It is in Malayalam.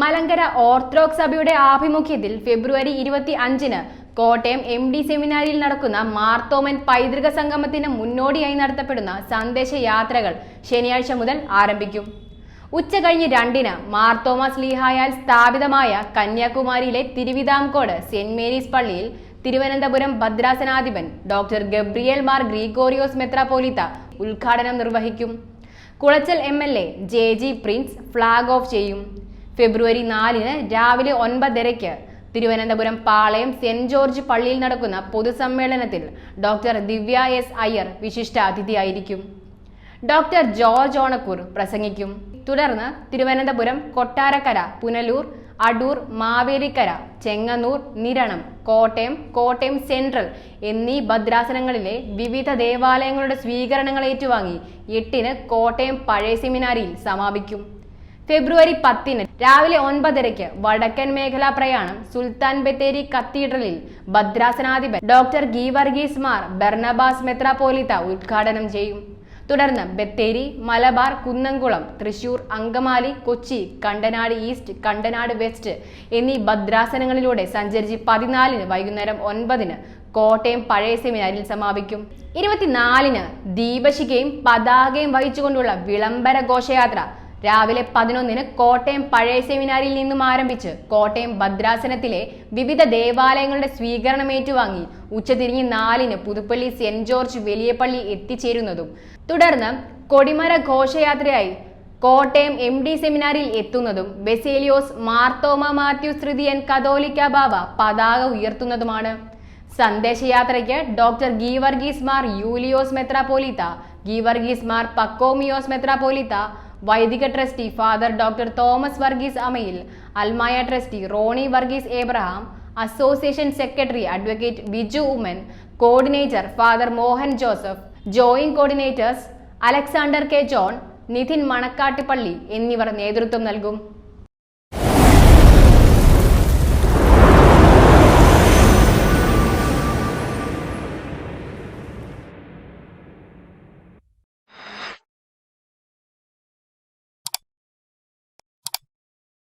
മലങ്കര ഓർത്തഡോക്സ് സഭയുടെ ആഭിമുഖ്യത്തിൽ ഫെബ്രുവരി 25-ന് കോട്ടയം MD സെമിനാരിയിൽ നടക്കുന്ന മാർത്തോമൻ പൈതൃക സംഗമത്തിന് മുന്നോടിയായി നടത്തപ്പെടുന്ന സന്ദേശയാത്രകൾ ശനിയാഴ്ച മുതൽ ആരംഭിക്കും. ഉച്ചകഴിഞ്ഞ് 2-ന് മാർത്തോമാ ശ്ലീഹായാൽ സ്ഥാപിതമായ കന്യാകുമാരിയിലെ തിരുവിതാംകോട് സെന്റ് മേരീസ് പള്ളിയിൽ തിരുവനന്തപുരം ഭദ്രാസനാധിപൻ ഡോക്ടർ ഗബ്രിയേൽ മാർ ഗ്രിഗോറിയോസ് മെത്രാപ്പോലീത്ത ഉദ്ഘാടനം നിർവഹിക്കും. Colachel MLA JG Prince flag off ചെയ്യും. ഫെബ്രുവരി 4-ന് രാവിലെ 9:30-ക്ക് തിരുവനന്തപുരം പാളയം സെന്റ് ജോർജ് പള്ളിയിൽ നടക്കുന്ന പൊതുസമ്മേളനത്തിൽ ഡോക്ടർ ദിവ്യ S അയ്യർ വിശിഷ്ട അതിഥിയായിരിക്കും. ഡോക്ടർ ജോർജ് ഓണക്കൂർ പ്രസംഗിക്കും. തുടർന്ന് തിരുവനന്തപുരം, കൊട്ടാരക്കര, പുനലൂർ, അടൂർ, മാവേലിക്കര, ചെങ്ങന്നൂർ, നിരണം, കോട്ടയം സെൻട്രൽ എന്നീ ഭദ്രാസനങ്ങളിലെ വിവിധ ദേവാലയങ്ങളുടെ സ്വീകരണങ്ങൾ ഏറ്റുവാങ്ങി 8-ന് കോട്ടയം പഴയ സെമിനാരിയിൽ സമാപിക്കും. ഫെബ്രുവരി 10-ന് രാവിലെ 9:30-ക്ക് വടക്കൻ മേഖലാ പ്രയാണം സുൽത്താൻ ബത്തേരി കത്തീഡ്രലിൽ ഭദ്രാസനാധിപൻ ഡോക്ടർ ഗീവർഗീസ് മാർ ബർണബാസ് മെത്രാപ്പോലീത്ത ഉദ്ഘാടനം ചെയ്യും. തുടർന്ന് ബത്തേരി, മലബാർ, കുന്നംകുളം, തൃശൂർ, അങ്കമാലി, കൊച്ചി, കണ്ടനാട് ഈസ്റ്റ്, കണ്ടനാട് വെസ്റ്റ് എന്നീ ഭദ്രാസനങ്ങളിലൂടെ സഞ്ചരിച്ച് 14-ന് വൈകുന്നേരം 9-ന് കോട്ടയം പഴയ സെമിനാരിൽ സമാപിക്കും. 24-ന് ദീപശിഖയും പതാകയും വഹിച്ചുകൊണ്ടുള്ള വിളംബര ഘോഷയാത്ര രാവിലെ 11-ന് കോട്ടയം പഴയ സെമിനാരിയിൽ നിന്നും ആരംഭിച്ച് കോട്ടയം ഭദ്രാസനത്തിലെ വിവിധ ദേവാലയങ്ങളുടെ സ്വീകരണം ഏറ്റുവാങ്ങി ഉച്ചതിരിഞ്ഞ് 4-ന് പുതുപ്പള്ളി സെന്റ് ജോർജ് വലിയ പള്ളി എത്തിച്ചേരുന്നതും തുടർന്ന് കൊടിമര ഘോഷയാത്രയായി കോട്ടയം MD സെമിനാരിയിൽ എത്തുന്നതും ബെസേലിയോസ് മാർത്തോമാ മാത്യൂസ് തൃതീയൻ കത്തോലിക്ക ബാവ പതാക ഉയർത്തുന്നതുമാണ്. സന്ദേശയാത്രയ്ക്ക് ഡോക്ടർ ഗീവർഗീസ് മാർ യൂലിയോസ് മെത്രാപ്പോലീത്ത, ഗീവർഗീസ് മാർ പക്കോമിയോസ് മെത്രാപ്പോലീത്ത, വൈദിക trustee father doctor Thomas Varghese Amayil, അൽമായ trustee Ronnie Varghese Abraham, association secretary advocate Biju Oommen, coordinator father Mohan Joseph, joint coordinators Alexander K. John, Nithin Manakkattupally എന്നിവർ നേതൃത്വം നൽകും.